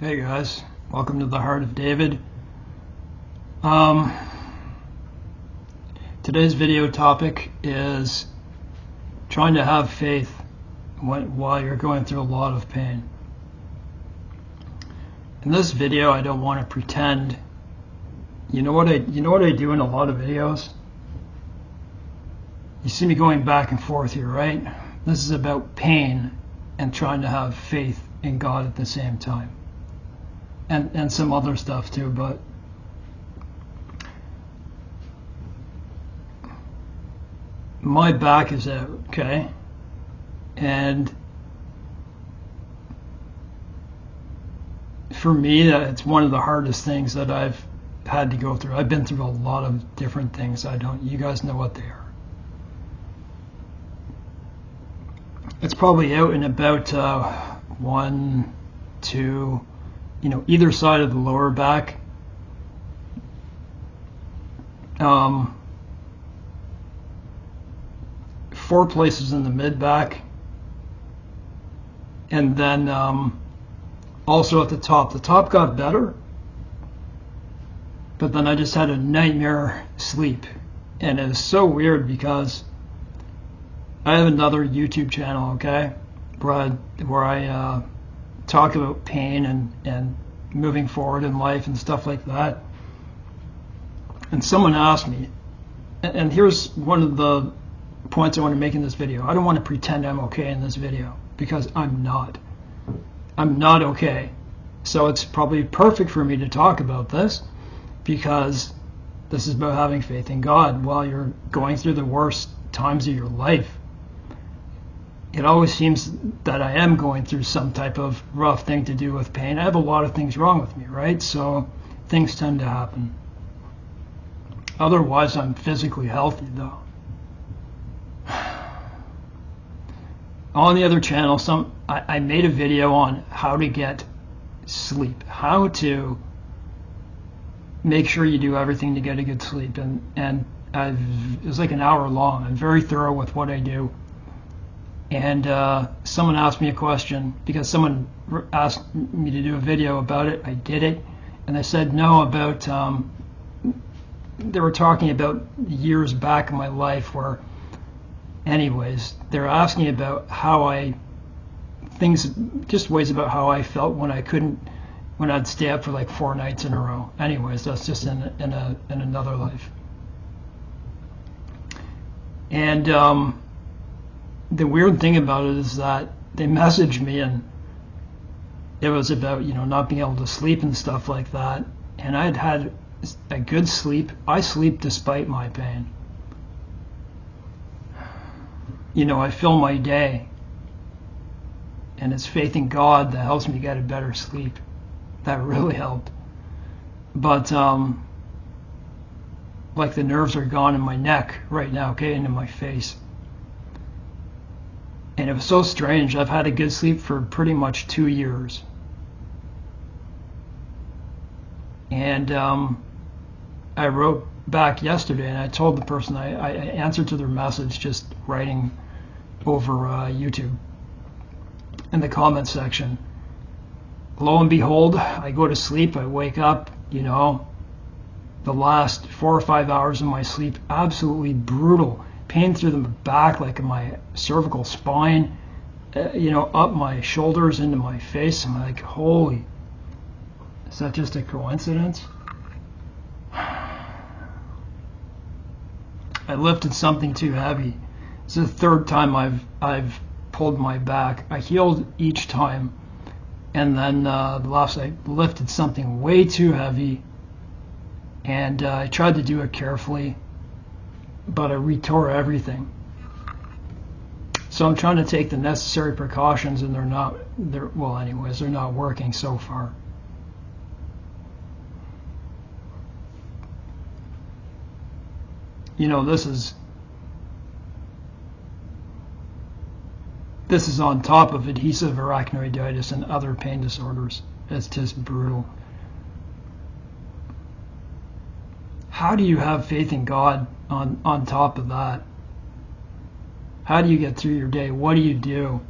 Hey guys, welcome to the Heart of David. Today's video topic is trying to have faith while you're going through a lot of pain. In this video, I don't want to pretend. You know what I do in a lot of videos? You see me going back and forth here, right? This is about pain and trying to have faith in God at the same time. And some other stuff too, but my back is out, okay? And for me, it's one of the hardest things that I've had to go through. I've been through a lot of different things. You guys know what they are. It's probably out in about 1, 2, either side of the lower back. 4 places in the mid back, and then also at the top. The top got better, but then I just had a nightmare sleep, and it was so weird because I have another YouTube channel, okay, where I talk about pain and moving forward in life and stuff like that. And someone asked me, and here's one of the points I want to make in this video. I don't want to pretend I'm okay in this video, because I'm not. I'm not okay. So it's probably perfect for me to talk about this, because this is about having faith in God while you're going through the worst times of your life. It always seems that I am going through some type of rough thing to do with pain. I have a lot of things wrong with me, right? So things tend to happen. Otherwise, I'm physically healthy, though. On the other channel, I made a video on how to get sleep, how to make sure you do everything to get a good sleep, and it was like an hour long. I'm very thorough with what I do. And someone asked me a question, because someone asked me to do a video about it. I did it, and they said no about, they were talking about years back in my life where, anyways, they're asking about just ways about how I felt when I'd stay up for like 4 nights in a row. Anyways, that's just in another life. And the weird thing about it is that they messaged me, and it was about not being able to sleep and stuff like that. And I'd had a good sleep. I sleep despite my pain. I fill my day, and it's faith in God that helps me get a better sleep. That really helped. But like the nerves are gone in my neck right now, okay, and in my face. And it was so strange. I've had a good sleep for pretty much 2 years. And I wrote back yesterday, and I told the person, I answered to their message just writing over YouTube in the comment section. Lo and behold, I go to sleep, I wake up, the last 4 or 5 hours of my sleep, absolutely brutal. Pain through the back, like in my cervical spine, up my shoulders into my face. I'm like, holy, is that just a coincidence? I lifted something too heavy. It's the 3rd time I've pulled my back. I healed each time, and then the last I lifted something way too heavy, and I tried to do it carefully, but I retore everything. So I'm trying to take the necessary precautions, and they're not working so far. This is on top of adhesive arachnoiditis and other pain disorders. It's just brutal. How do you have faith in God on top of that? How do you get through your day? What do you do?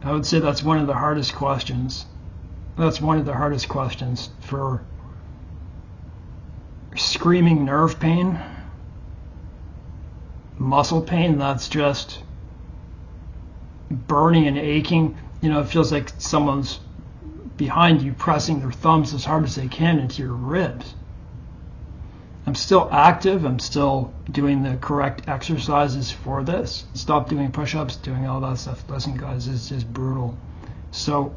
I would say that's one of the hardest questions. That's one of the hardest questions for screaming nerve pain, muscle pain that's just burning and aching. You know, it feels like someone's behind you pressing their thumbs as hard as they can into your ribs. I'm still active. I'm still doing the correct exercises for this. Stop doing push-ups, doing all that stuff. Listen, guys, it's just brutal. So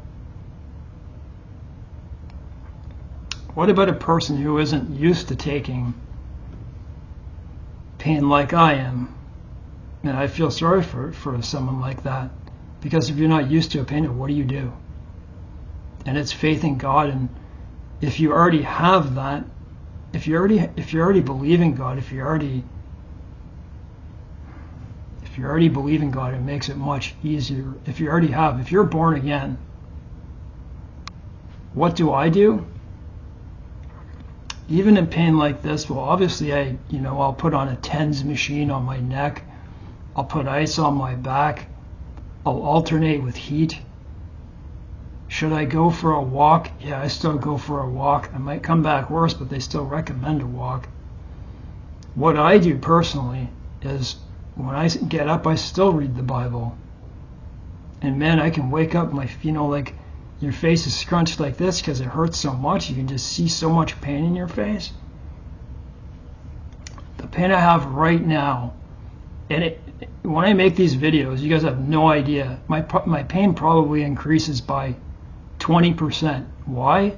what about a person who isn't used to taking pain like I am? And I feel sorry for someone like that, because if you're not used to a pain, what do you do? And it's faith in God. And if you already have that, if you already believe in God, if you already believe in God, it makes it much easier. If you're born again, what do? Even in pain like this, well, obviously I'll put on a TENS machine on my neck. I'll put ice on my back. I'll alternate with heat. Should I go for a walk? Yeah, I still go for a walk. I might come back worse, but they still recommend a walk. What I do personally is when I get up, I still read the Bible. And man, I can wake up, like your face is scrunched like this because it hurts so much. You can just see so much pain in your face. The pain I have right now, and when I make these videos, you guys have no idea. My pain probably increases by 20%. Why?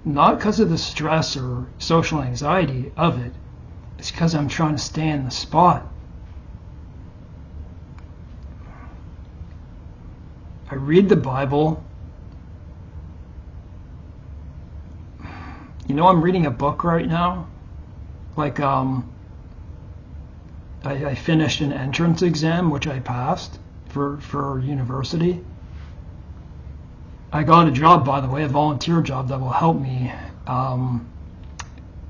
Not because of the stress or social anxiety of it. It's because I'm trying to stay in the spot. I read the Bible. You know, I'm reading a book right now. Like, I finished an entrance exam, which I passed for university. I got a job, by the way, a volunteer job that will help me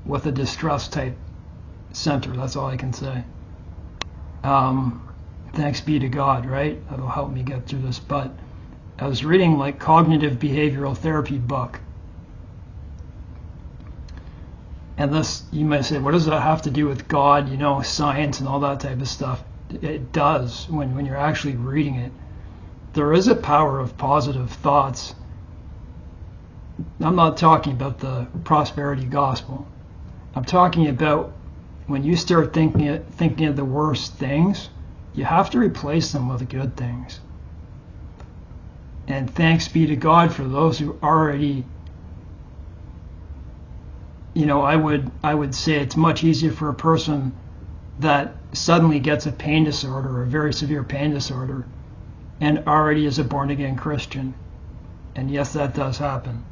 with a distress type center. That's all I can say. Thanks be to God, right? That'll help me get through this. But I was reading like cognitive behavioral therapy book. And this, you might say, what does that have to do with God, science and all that type of stuff? It does when you're actually reading it. There is a power of positive thoughts. I'm not talking about the prosperity gospel. I'm talking about when you start thinking of the worst things, you have to replace them with good things. And thanks be to God for those who already, I would say it's much easier for a person that suddenly gets a pain disorder, a very severe pain disorder, and already is a born-again Christian. And yes, that does happen,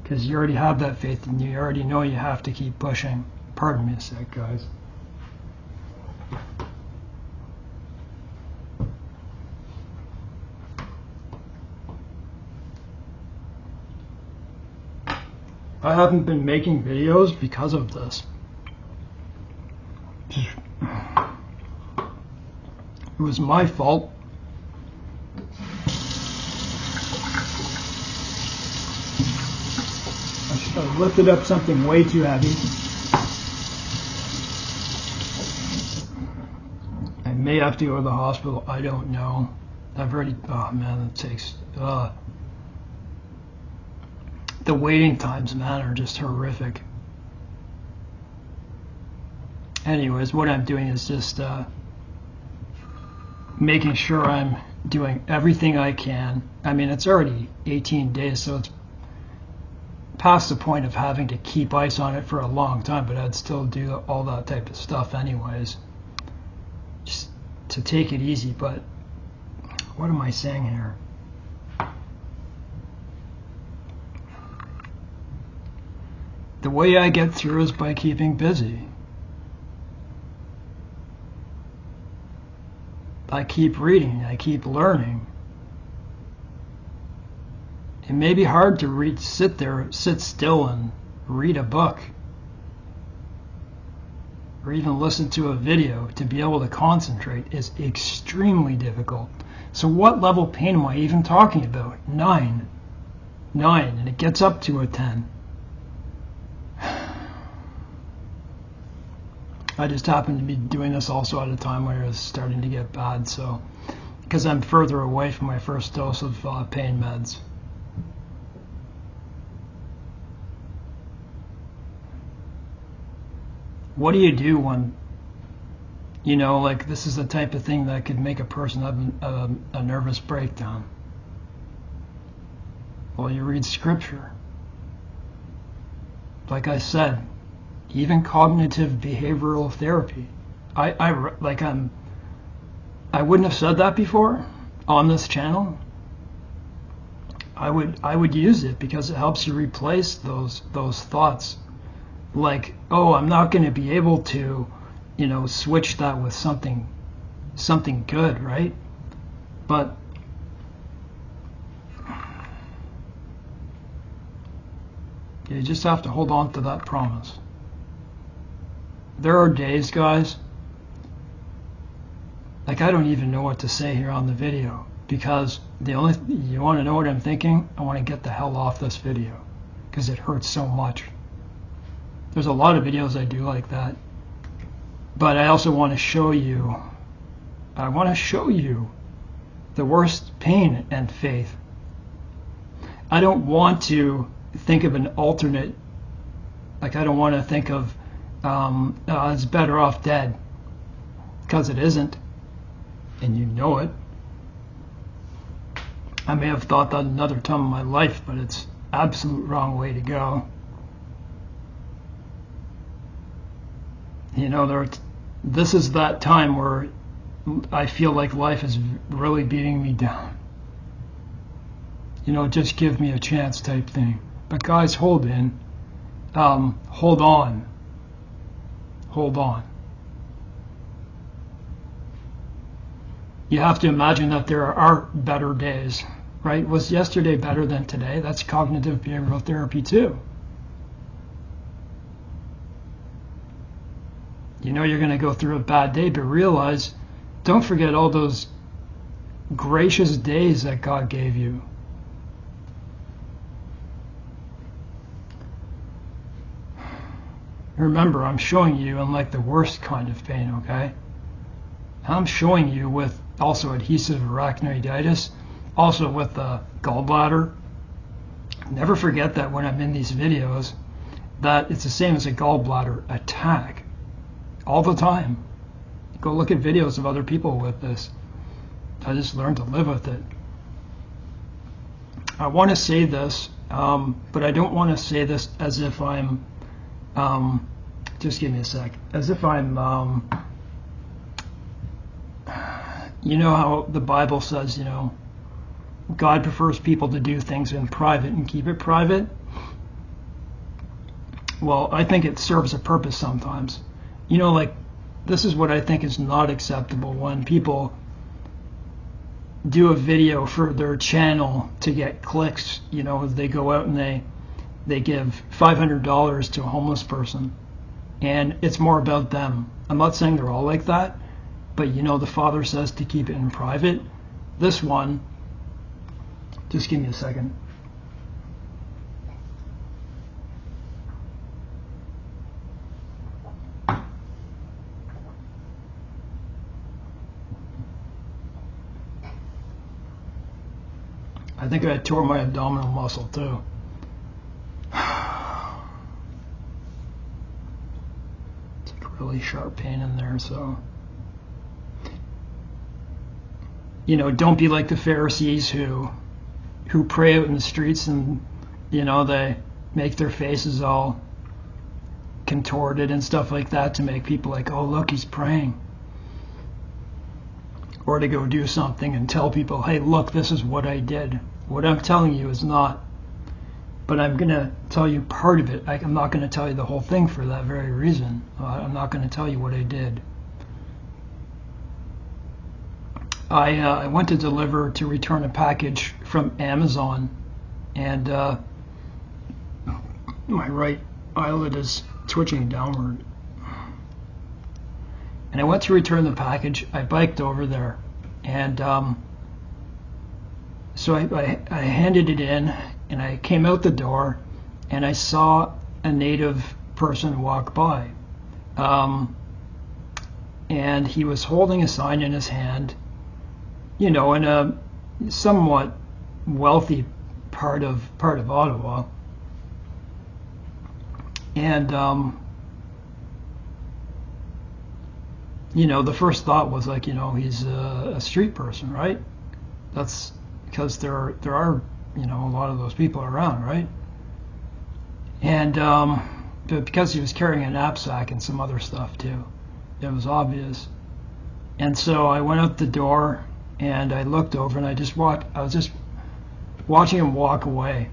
because you already have that faith and you already know you have to keep pushing. Pardon me a sec, guys. I haven't been making videos because of this. It was my fault. I lifted up something way too heavy. I may have to go to the hospital. I don't know. I've already, oh man, it takes, the waiting times, man, are just horrific. Anyways, what I'm doing is just making sure I'm doing everything I can. I mean, it's already 18 days, so it's past the point of having to keep ice on it for a long time, but I'd still do all that type of stuff anyways, just to take it easy. But what am I saying here? The way I get through is by keeping busy. I keep reading, I keep learning. It may be hard to sit still and read a book, or even listen to a video. To be able to concentrate is extremely difficult. So what level of pain am I even talking about? 9. 9, and it gets up to a 10. I just happened to be doing this also at a time where it was starting to get bad, so because I'm further away from my first dose of pain meds. What do you do when, you know, like this is the type of thing that could make a person have a nervous breakdown? Well, you read scripture. Like I said, even cognitive behavioral therapy. I wouldn't have said that before on this channel. I would use it because it helps you replace those thoughts. Like, oh, I'm not going to be able to, you know, switch that with something good, right? But you just have to hold on to that promise. There are days, guys, like I don't even know what to say here on the video, because you want to know what I'm thinking? I want to get the hell off this video because it hurts so much. There's a lot of videos I do like that, but I also want to show you, the worst pain and faith. I don't want to think of an alternate, like I don't want to think of it's better off dead, because it isn't, and you know it. I may have thought that another time in my life, but it's absolute wrong way to go. You know, this is that time where I feel like life is really beating me down. You know, just give me a chance type thing. But guys, hold on. Hold on. You have to imagine that there are better days, right? Was yesterday better than today? That's cognitive behavioral therapy too. You know you're going to go through a bad day, but realize, don't forget all those gracious days that God gave you. Remember, I'm showing you in like the worst kind of pain, okay? I'm showing you with also adhesive arachnoiditis, also with the gallbladder. Never forget that when I'm in these videos, that it's the same as a gallbladder attack. All the time. Go look at videos of other people with this. I just learned to live with it. I want to say this, but I don't want to say this as if I'm, just give me a sec, as if I'm, you know how the Bible says, you know, God prefers people to do things in private and keep it private. Well, I think it serves a purpose sometimes. You know, like, this is what I think is not acceptable, when people do a video for their channel to get clicks. You know, they go out and they give $500 to a homeless person, and it's more about them. I'm not saying they're all like that, but you know, the Father says to keep it in private. This one, just give me a second. I think I tore my abdominal muscle too. It's like really sharp pain in there, so. You know, don't be like the Pharisees who pray out in the streets and, you know, they make their faces all contorted and stuff like that to make people like, oh, look, he's praying. Or to go do something and tell people, hey, look, this is what I did. What I'm telling you is not, but I'm going to tell you part of it. I'm not going to tell you the whole thing for that very reason. I'm not going to tell you what I did. I went to return a package from Amazon, and my right eyelid is twitching downward. And I went to return the package. I biked over there, and So I handed it in, and I came out the door, and I saw a native person walk by. And he was holding a sign in his hand, in a somewhat wealthy part of Ottawa. And the first thought was like, he's a street person, right? That's because there are a lot of those people around, right? And but because he was carrying a knapsack and some other stuff too, it was obvious. And so I went out the door and I looked over and I was just watching him walk away.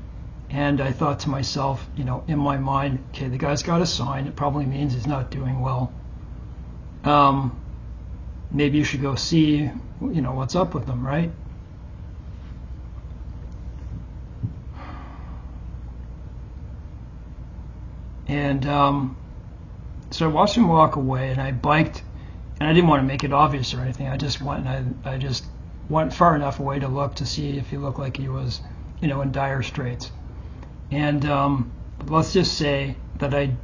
And I thought to myself, in my mind, okay, the guy's got a sign. It probably means he's not doing well. Maybe you should go see, what's up with him, right? And so I watched him walk away, and I biked, and I didn't want to make it obvious or anything. I just went and I just went far enough away to look to see if he looked like he was, in dire straits. And let's just say that I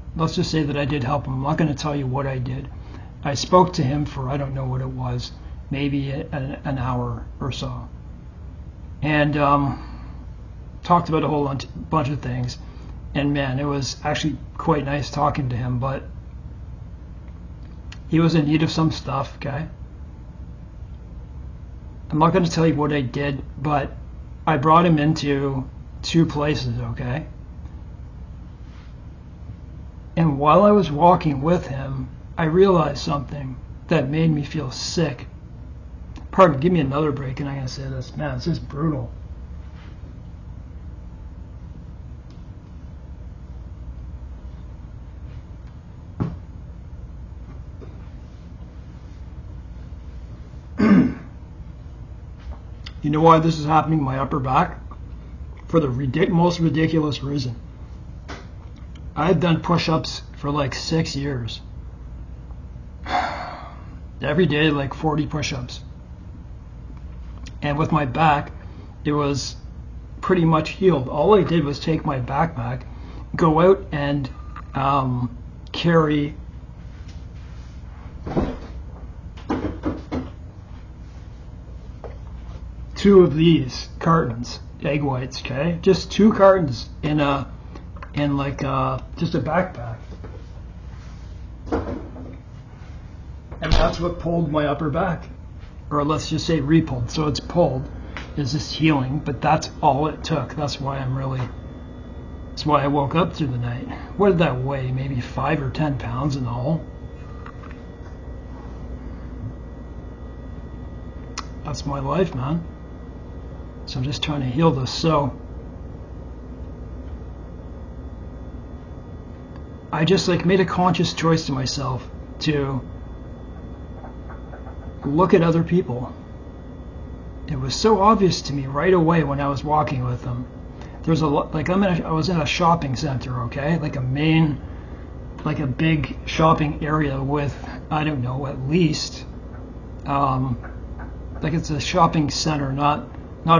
did help him. I'm not going to tell you what I did. I spoke to him for, I don't know what it was, maybe an hour or so, and talked about a whole bunch of things. And man, it was actually quite nice talking to him, but he was in need of some stuff, okay? I'm not going to tell you what I did, but I brought him into 2 places, okay? And while I was walking with him, I realized something that made me feel sick. Pardon, give me another break and I'm going to say this. Man, it's just brutal. You know why this is happening to my upper back? For the most ridiculous reason. I've done push-ups for like 6 years. Every day, like 40 push-ups. And with my back, it was pretty much healed. All I did was take my backpack, go out and carry two of these cartons, egg whites, okay? Just 2 cartons in like just a backpack. And that's what pulled my upper back. Or let's just say repulled. So it's pulled, is just healing, but that's all it took. That's why I woke up through the night. What did that weigh? Maybe 5 or 10 pounds in all? That's my life, man. So I'm just trying to heal this. So I just made a conscious choice to myself to look at other people. It was so obvious to me right away when I was walking with them. There's a lot, I was in a shopping center, okay, like a big shopping area with, I don't know, at least it's a shopping center, not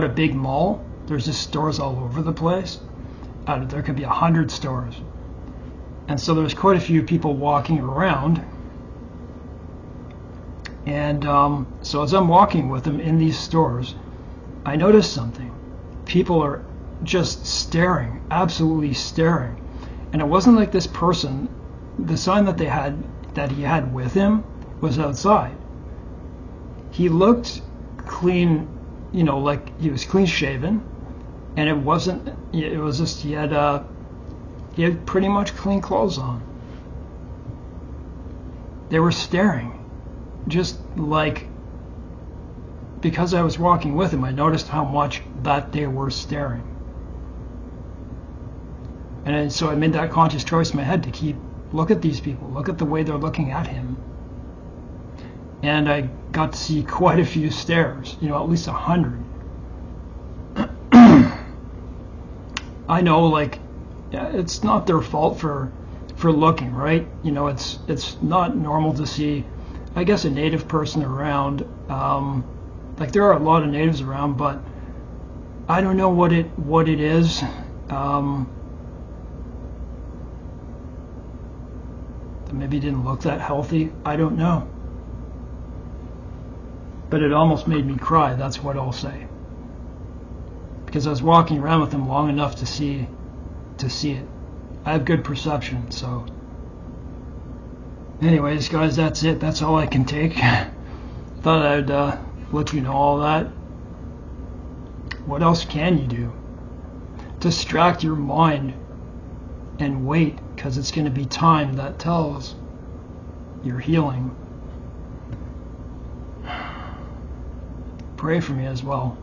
a big mall. There's just stores all over the place. There could be 100 stores, and so there's quite a few people walking around. And so as I'm walking with them in these stores, I noticed something. People are just staring, absolutely staring. And it wasn't like this person, the sign that he had with him was outside. He looked clean, like he was clean shaven, and it was just he had pretty much clean clothes on. They were staring. Just because I was walking with him, I noticed how much that they were staring. And so I made that conscious choice in my head to look at these people, look at the way they're looking at him. And I got to see quite a few stares, at least 100. I know, it's not their fault for looking, right? It's not normal to see, I guess, a native person around. There are a lot of natives around, but I don't know what it is. Maybe it didn't look that healthy. I don't know. But it almost made me cry. That's what I'll say. Because I was walking around with him long enough to see it. I have good perception, so. Anyways, guys, that's it. That's all I can take. Thought I'd let you know all that. What else can you do? Distract your mind and wait, because it's going to be time that tells your healing. Pray for me as well.